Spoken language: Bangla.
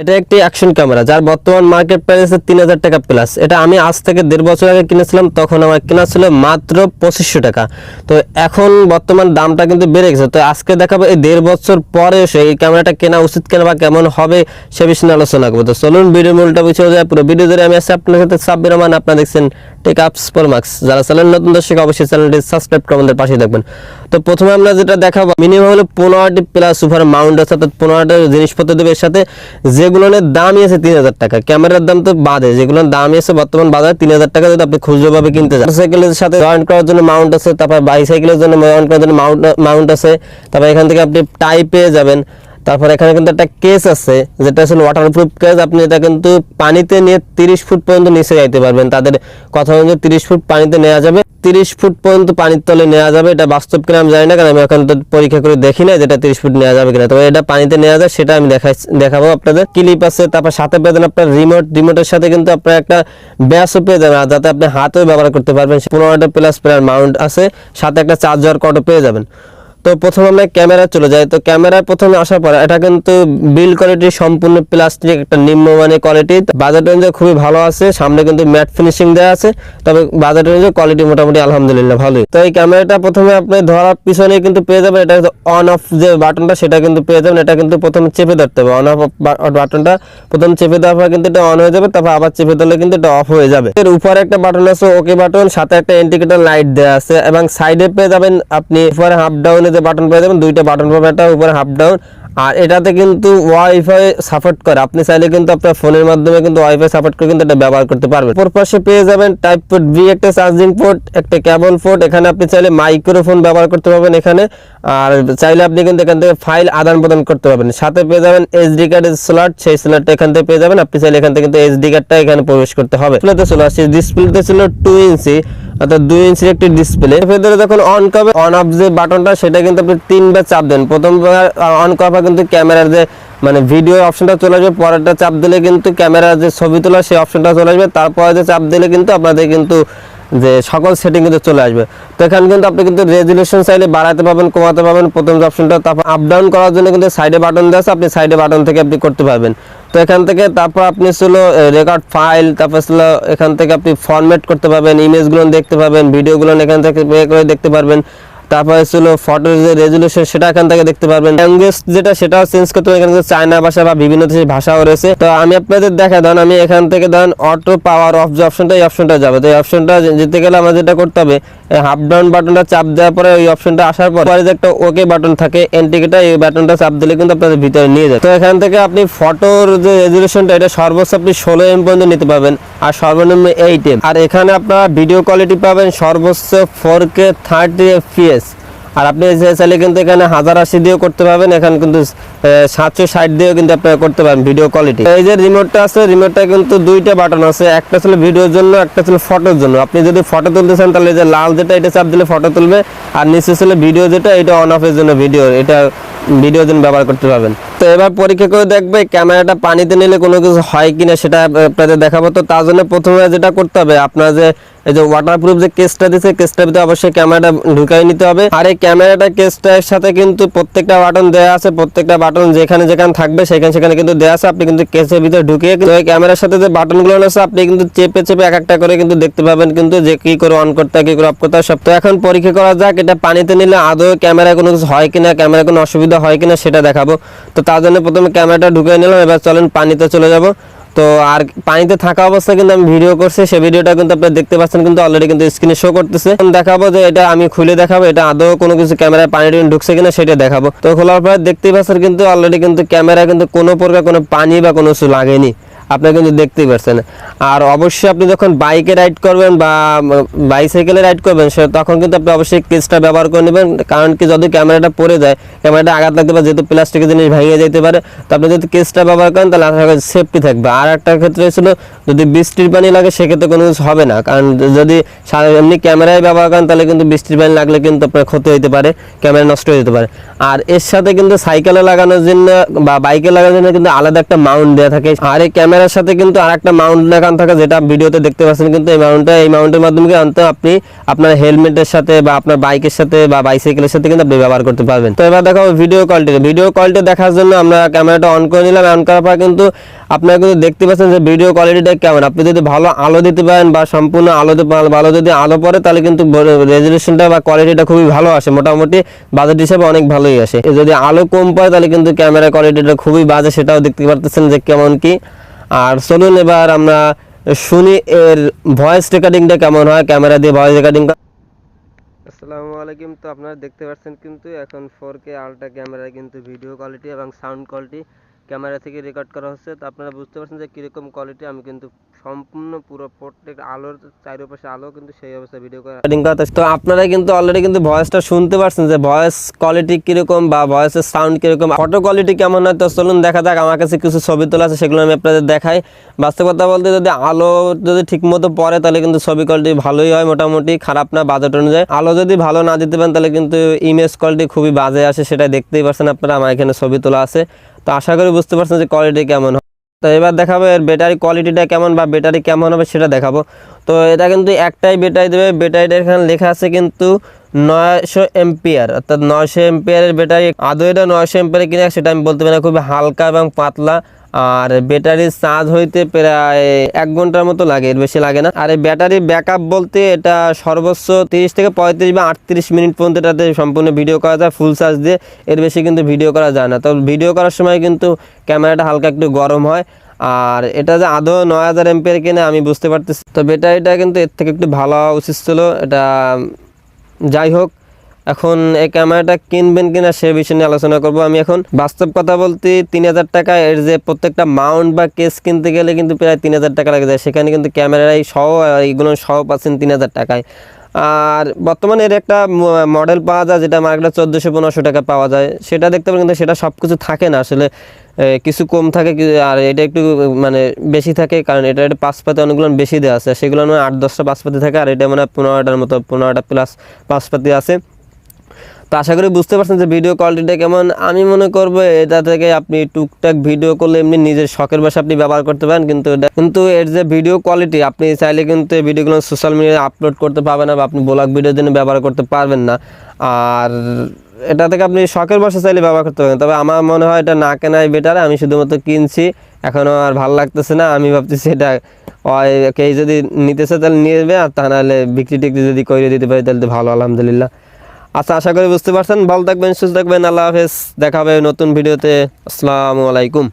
এটা একটি অ্যাকশন ক্যামেরা যার বর্তমান মার্কেট প্রাইস আছে 3000 টাকা প্লাস। এটা আমি আজ থেকে 1.5 বছর আগে কিনেছিলাম, তখন আমার কেনা ছিল মাত্র 2500 টাকা। তো এখন বর্তমান দামটা কিন্তু বেড়ে গেছে। তো আজকে দেখাবো এই 1.5 বছর পরে এই ক্যামেরাটা কেনা উচিত কেনা বা কেমন হবে সে বিষয়ে আলোচনা করবো। তো চলুন ভিডিও মূলটা বুঝে যায়। পুরো ভিডিও ধরে আমি আছি আপনার সাথে সাব্বির রহমান, আপনারা দেখছেন টেক আপস প্রো ম্যাক্স। যারা চ্যানেল নতুন দর্শক অবশ্যই চ্যানেলটি সাবস্ক্রাইব করে আমাদের পাশে থাকবেন। তো প্রথমে আমরা যেটা দেখাবো মিনিমাম হলো 15টি প্লাস সুপার মাউন্ট আছে, অর্থাৎ 15টা জিনিসপত্র দেবে এর সাথে, যেগুলোর দামই আছে 3000 টাকা। ক্যামেরার দাম তো বাদে যেগুলোর দামই আছে বর্তমান বাজারে 3000 টাকা, যদি আপনি খুচরোভাবে কিনতে চান। সাইকেলের সাথে জয়েন্ট করার জন্য মাউন্ট আছে, তারপর বাইসাইকেলের জন্য জয়েন্ট করার জন্য মাউন্ট আছে, তারপর এখান থেকে আপনি টাই পেয়ে যাবেন। তারপর এখানে কিন্তু একটা কেস আছে যেটা আসলে ওয়াটারপ্রুফ কেস। আপনি এটা কিন্তু পানিতে নিয়ে 30 ফুট পর্যন্ত নিচে যাইতে পারবেন। তাদের কথা অনুযায়ী 30 ফুট পানিতে নেওয়া যাবে, 30 ফুট পর্যন্ত পানির তলে নেওয়া যাবে। এটা বাস্তব কিনা আমি জানি না, কারণ আমি এখন তো পরীক্ষা করে দেখি না যেটা 30 ফুট নেওয়া যাবে কিনা। তবে এটা পানিতে নেওয়া যায় সেটা আমি দেখাবো আপনাদের। ক্লিপ আছে, তারপর সাথে পেয়ে যাবেন আপনার রিমোটের সাথে কিন্তু আপনার একটা ব্যাসও পেয়ে যাবেন, যাতে আপনি হাতেও ব্যবহার করতে পারবেন। 15টা প্লাস প্লেয়ার মাউন্ট আছে, সাথে একটা চার্জার কর্ডও পেয়ে যাবেন। তো প্রথমে আমরা ক্যামেরা চলে যাই। তো ক্যামেরায় প্রথমে আসার পর এটা কিন্তু বিল্ড কোয়ালিটি সম্পূর্ণ প্লাস্টিক, একটা নিম্নমানের কোয়ালিটি। বাজেট রেঞ্জে খুবই ভালো আছে, সামনে কিন্তু ম্যাট ফিনিশিং দেওয়া আছে। তবে বাজেট রেঞ্জে কোয়ালিটি মোটামুটি আলহামদুলিল্লাহ ভালোই। তো এই ক্যামেরাটা প্রথমে আপনি ধরার পিছনে কিন্তু পেয়ে যাবেন এটা অন অফ যে বাটনটা সেটা কিন্তু পেয়ে যাবেন। এটা কিন্তু প্রথমে চেপে ধরতে হবে, অন অফ বাটনটা প্রথম চেপে দেওয়ার পর কিন্তু এটা অন হয়ে যাবে, তারপর আবার চেপে ধরলে কিন্তু এটা অফ হয়ে যাবে। এর উপরে একটা বাটন আছে ওকে বাটন, সাথে একটা ইন্ডিকেটর লাইট দেওয়া আছে, এবং সাইডে পেয়ে যাবেন আপনি উপরে হাফ ডাউনে যে বাটন পেয়ে যাবেন, দুইটা বাটন পাবেন, একটা উপরে হাফ ডাউন। আর এটাতে কিন্তু ওয়াইফাই সাপোর্ট করে, আপনি চাইলে কিন্তু আপনার ফোনের মাধ্যমে কিন্তু ওয়াইফাই সাপোর্ট করে কিন্তু এটা ব্যবহার করতে পারবেন। অপর পাশে পেয়ে যাবেন টাইপ পোর্ট বি, একটা চার্জিং পোর্ট, একটা কেবল পোর্ট। এখানে আপনি চাইলে মাইক্রোফোন ব্যবহার করতে পারবেন এখানে, আর চাইলে আপনি কিন্তু এখান থেকে ফাইল আদান প্রদান করতে পারবেন। সাথে পেয়ে যাবেন এসডি কার্ডের স্লট, সেই স্লটটা এখান থেকে পেয়ে যাবেন। আপনি চাইলে এখান থেকে কিন্তু এসডি কার্ডটা এখানে প্রবেশ করতে হবে। ডিসপ্লেতে চলে আসছে, ডিসপ্লেতে ছিল 2 ইঞ্চি, অর্থাৎ 2 ইঞ্চির একটি ডিসপ্লে। ভেতরে যখন অন করবে, অন অফ যে বাটনটা সেটা কিন্তু আপনি 3বার চাপ দেন। প্রথমবার অন করার কিন্তু ক্যামেরার যে মানে ভিডিও অপশনটা চলে আসবে, পরেরটা চাপ দিলে কিন্তু ক্যামেরার যে ছবি তোলা সেই অপশনটা চলে আসবে, তারপরে যে চাপ দিলে কিন্তু আপনাদের কিন্তু যে সকল সেটিং কিন্তু চলে আসবে। তো এখানে কিন্তু আপনি কিন্তু রেজুলেশন চাইলে বাড়াতে পারবেন, কমাতে পারবেন প্রথম যে অপশনটা। তারপর আপ ডাউন করার জন্য কিন্তু সাইডে বাটন দেওয়া আছে, আপনি সাইডে বাটন থেকে আপনি করতে পারবেন। তো এখান থেকে তারপর আপনি ছিল রেকর্ড ফাইল, তারপর ছিল এখান থেকে আপনি ফরম্যাট করতে পারবেন, ইমেজগুলো দেখতে পারবেন, ভিডিওগুলো এখান থেকে প্লে করে দেখতে পারবেন। তারপরে ছিল ফটোর যে রেজুলেশন সেটা এখান থেকে দেখতে পারবেন। ল্যাঙ্গুয়েজ যেটা সেটাও চেঞ্জ করতে পারবেন, এখানে চায়না ভাষা বা বিভিন্ন দেশের ভাষাও রয়েছে। তো আমি আপনাদের দেখা দেন, আমি এখান থেকে দেন অটো পাওয়ার অফ যে অপশনটা, এই অপশনটা যাবে। তো এই অপশনটা যেতে গেলে আমার যেটা করতে হবে, হাফ ডাউন বাটনটা চাপ দেওয়ার পরে ওই অপশনটা আসার পরে যে একটা ওকে বাটন থাকে ইন্ডিকেটর, এই বাটনটা চাপ দিলে কিন্তু আপনাদের ভিতরে নিয়ে যায়। তো এখান থেকে আপনি ফটোর যে রেজুলেশনটা এটা সর্বোচ্চ আপনি 16 এম পর্যন্ত নিতে পারবেন, আর সর্বনিম্ন 8 এম। আর এখানে আপনারা ভিডিও কোয়ালিটি পাবেন সর্বোচ্চ 4K 30 FPS। আর আপনি চাইলে কিন্তু এখানে 1080 দিয়েও করতে পারবেন, এখানে কিন্তু 760 দিয়েও কিন্তু আপনারা করতে পারেন ভিডিও কোয়ালিটি। এই যে রিমোটটা আছে, রিমোটটা কিন্তু 2টা বাটন আছে, একটা ছিল ভিডিওর জন্য, একটা ছিল ফটোর জন্য। আপনি যদি ফটো তুলতে চান তাহলে যে লাল যেটা এটা চাপ দিলে ফটো তুলবে, আর নিচে ছিল ভিডিও যেটা, এটা অন অফের জন্য ভিডিও, এটা ভিডিওর জন্য ব্যবহার করতে পারবেন। তো এবার পরীক্ষা করে দেখবে ক্যামেরাটা পানিতে নিলে কোনো কিছু হয় কিনা সেটা আপনাদের দেখাবো। তো তার জন্য প্রথমে যেটা করতে হবে, আপনার যে এই যে ওয়াটারপ্রুফ যে কেসটা দিয়েছে, কেসটার ভিতরে অবশ্যই ক্যামেরাটা ঢুকাই নিতে হবে। আর এই ক্যামেরাটা কেসটার সাথে কিন্তু প্রত্যেকটা বাটন দেওয়া আছে, প্রত্যেকটা বাটন যেখানে যেখানে থাকবে সেখানে কিন্তু দেওয়া আছে। আপনি কিন্তু কেসের ভিতরে ঢুকিয়ে কিন্তু এই ক্যামেরার সাথে যে বাটনগুলো আছে আপনি কিন্তু চেপে চেপে এক একটা করে কিন্তু দেখতে পাবেন, কিন্তু যে কি করে অন করতে হয়, কি করে অফ করতে হয় সব। তো এখন পরীক্ষা করা যাক এটা পানিতে নিলে আদৌ ক্যামেরায় কোনো কিছু হয় কিনা, ক্যামেরায় কোনো অসুবিধা হয় কিনা সেটা দেখাবো। তো তার জন্য প্রথমে ক্যামেরাটা ঢুকিয়ে নিলাম, এবার চলেন পানিতে চলে যাব। তো আর পানিতে থাকা অবস্থায় কিন্তু আমি ভিডিও করছি, সেই ভিডিওটা কিন্তু আপনারা দেখতে পাচ্ছেন, কিন্তু অলরেডি কিন্তু স্ক্রিনে শো করতেছে। দেখাবো যে এটা আমি খুলে দেখাবো এটা আদৌ কোনো কিছু ক্যামেরায় পানি ঢুকছে কিনা সেটা দেখাবো। তো খোলার পরে দেখতেই পাচ্ছেন কিন্তু অলরেডি কিন্তু ক্যামেরায় কিন্তু কোনো প্রকার কোনো পানি বা কোনো কিছু লাগেনি, আপনারা কিন্তু দেখতেই পাচ্ছেন। আর অবশ্যই আপনি যখন বাইকে রাইড করবেন বা বাইসাইকেলে রাইড করবেন তখন কিন্তু আপনি অবশ্যই কেসটা ব্যবহার করে নেবেন, কারণ কি যদি ক্যামেরাটা পড়ে যায়, ক্যামেরাটা আঘাত লাগতে পারে, যেহেতু প্লাস্টিকের জিনিস ভেঙে যেতে পারে। তো আপনি যদি কেসটা ব্যবহার করেন তাহলে আপনার সেফটি থাকবে। আর একটা ক্ষেত্রে ছিল যদি বৃষ্টির পানি লাগে সেক্ষেত্রে কোনো কিছু হবে না, কারণ যদি এমনি ক্যামেরায় ব্যবহার করেন তাহলে কিন্তু বৃষ্টির পানি লাগলে কিন্তু আপনার ক্ষতি হতে পারে, ক্যামেরা নষ্ট হয়ে যেতে পারে। আর এর সাথে কিন্তু সাইকেলে লাগানোর জন্য বা বাইকে লাগানোর জন্য কিন্তু আলাদা একটা মাউন্ট দেওয়া থাকে। আর এই ক্যামেরা ক্যামেরার সাথে কিন্তু আরেকটা মাউন্ট লাগানো থাকে, যেটা ভিডিওতে দেখতে পাচ্ছেন। কিন্তু এই মাউন্টের মাধ্যমে কিন্তু আপনি আপনার হেলমেটের সাথে বা আপনার বাইকের সাথে বা বাইসাইকেলের সাথে কিন্তু আপনি ব্যবহার করতে পারবেন। তো এবার দেখাবো ভিডিও কোয়ালিটি দেখার জন্য আমরা ক্যামেরাটা অন করে নিলাম। অন করার পর কিন্তু আপনারা কিন্তু দেখতে পাচ্ছেন যে ভিডিও কোয়ালিটিটা কেমন। আপনি যদি ভালো আলো দিতে পারেন বা সম্পূর্ণ আলোতে ভালো যদি আলো পড়ে, তাহলে কিন্তু রেজলিউশনটা বা কোয়ালিটিটা খুবই ভালো আসে, মোটামুটি বাজেট হিসেবে অনেক ভালোই আসে। যদি আলো কম পড়ে তাহলে কিন্তু ক্যামেরা কোয়ালিটিটা খুবই বাজে, সেটাও দেখতে পারতেছেন যে কেমন কি। আর চলুন এবার আমরা শুনি এর ভয়েস রেকর্ডিংটা কেমন হয়, ক্যামেরা দিয়ে ভয়েস রেকর্ডিং। আসসালামু আলাইকুম। তো আপনারা দেখতে পাচ্ছেন কিন্তু এখন 4K আলট্রা ক্যামেরা কিন্তু ভিডিও কোয়ালিটি এবং সাউন্ড কোয়ালিটি ক্যামেরা থেকে রেকর্ড করা হচ্ছে। তো আপনারা বুঝতে পারছেন যে কীরকম কোয়ালিটি। আমি কিন্তু সম্পূর্ণ পুরো প্রত্যেক আলোর চারিপাশে আলো কিন্তু সেই অবস্থায় ভিডিও রেকর্ডিং করতে। তো আপনারা কিন্তু অলরেডি কিন্তু ভয়েসটা শুনতে পারছেন যে ভয়েস কোয়ালিটি কীরকম বা ভয়েসের সাউন্ড কীরকম, ফটো কোয়ালিটি কেমন হয়। তো চলুন দেখা যাক। আমার কাছে কিছু ছবি তোলা আছে, সেগুলো আমি আপনাদের দেখাই। বাস্তব কথা বলতে যদি আলো যদি ঠিক মতো পড়ে তাহলে কিন্তু ছবি কোয়ালিটি ভালোই হয়, মোটামুটি খারাপ না বাজেট অনুযায়ী। আলো যদি ভালো না দিতে পারেন তাহলে কিন্তু ইমেজ কোয়ালিটি খুবই বাজে আসে, সেটা দেখতেই পাচ্ছেন আপনারা। আমার এখানে ছবি তোলা আছে, তো আশা করি বুঝতে পারছেন যে কোয়ালিটি কেমন হয়। তো এবার দেখাবো এর ব্যাটারি কোয়ালিটিটা কেমন বা ব্যাটারি কেমন হবে সেটা দেখাবো। তো এটা কিন্তু একটাই ব্যাটারি দেবে। ব্যাটারিটা এখানে লেখা আছে কিন্তু 900 এম্পিয়ার, অর্থাৎ 900 এম্পিয়ারের ব্যাটারি। আদৌ এটা 900 এম্পিয়ার কিনা সেটা আমি বলতে পারি না, খুবই হালকা এবং পাতলা। আর ব্যাটারির চার্জ হইতে প্রায় 1 ঘন্টার মতো লাগে, এর বেশি লাগে না। আর এই ব্যাটারি ব্যাকআপ বলতে এটা সর্বোচ্চ 30 থেকে 35 বা 38 মিনিট পর্যন্ত এটাতে সম্পূর্ণ ভিডিও করা যায় ফুল চার্জ দিয়ে, এর বেশি কিন্তু ভিডিও করা যায় না। তো ভিডিও করার সময় কিন্তু ক্যামেরাটা হালকা একটু গরম হয়। আর এটা যে আদৌ 9000 এম্পিয়ার কিনা আমি বুঝতে পারতেছি। তো ব্যাটারিটা কিন্তু এর থেকে একটু ভালো হওয়া উচিত ছিল। এটা যাই হোক, এখন এই ক্যামেরাটা কিনবেন কিনা সে বিষয় নিয়ে আলোচনা করব আমি এখন। বাস্তব কথা বলতে 3000 টাকা এর যে প্রত্যেকটা মাউন্ট বা কেস কিনতে গেলে কিন্তু প্রায় 3000 টাকা লাগে যায়, সেখানে কিন্তু ক্যামেরাই সহ এইগুলো সহ পাচ্ছেন 3000 টাকায়। আর বর্তমানে এর একটা মডেল পাওয়া যায় যেটা মার্কেটে 1400-1500 টাকা পাওয়া যায়, সেটা দেখতে পাবেন। কিন্তু সেটা সব কিছু থাকে না আসলে, কিছু কম থাকে আর এটা একটু মানে বেশি থাকে, কারণ এটা 5 পাতি অনেকগুলো বেশি দেওয়া আছে, সেগুলো 8-10টা 5 পাতি থাকে, আর এটা মানে 15টার মতো 15টা প্লাস 5 পাতি আছে। তো আশা করি বুঝতে পারছেন যে ভিডিও কোয়ালিটিটা কেমন। আমি মনে করবো এটা থেকে আপনি টুকটাক ভিডিও করলে এমনি নিজের শখের বসে আপনি ব্যবহার করতে পারেন, কিন্তু এর যে ভিডিও কোয়ালিটি আপনি চাইলে কিন্তু এই ভিডিওগুলো সোশ্যাল মিডিয়ায় আপলোড করতে পারবেন না, বা আপনি ব্লগ ভিডিওর জন্য ব্যবহার করতে পারবেন না। আর এটা থেকে আপনি শখের বসে চাইলে ব্যবহার করতে পারবেন। তবে আমার মনে হয় এটা না কেনাই বেটার। আমি শুধুমাত্র কিনছি, এখনও আর ভালো লাগতেছে না। আমি ভাবতেছি এটা কে যদি নিতেছে তাহলে নিয়ে নেবে, আর তা নাহলে বিক্রি টিক্রি যদি করে দিতে পারি তাহলে তো ভালো, আলহামদুলিল্লাহ। আচ্ছা, আশা করি বুঝতে পারছেন। ভালো থাকবেন, সুস্থ থাকবেন, আল্লাহ হাফেজ। দেখা হবে নতুন ভিডিওতে। আসসালামু আলাইকুম।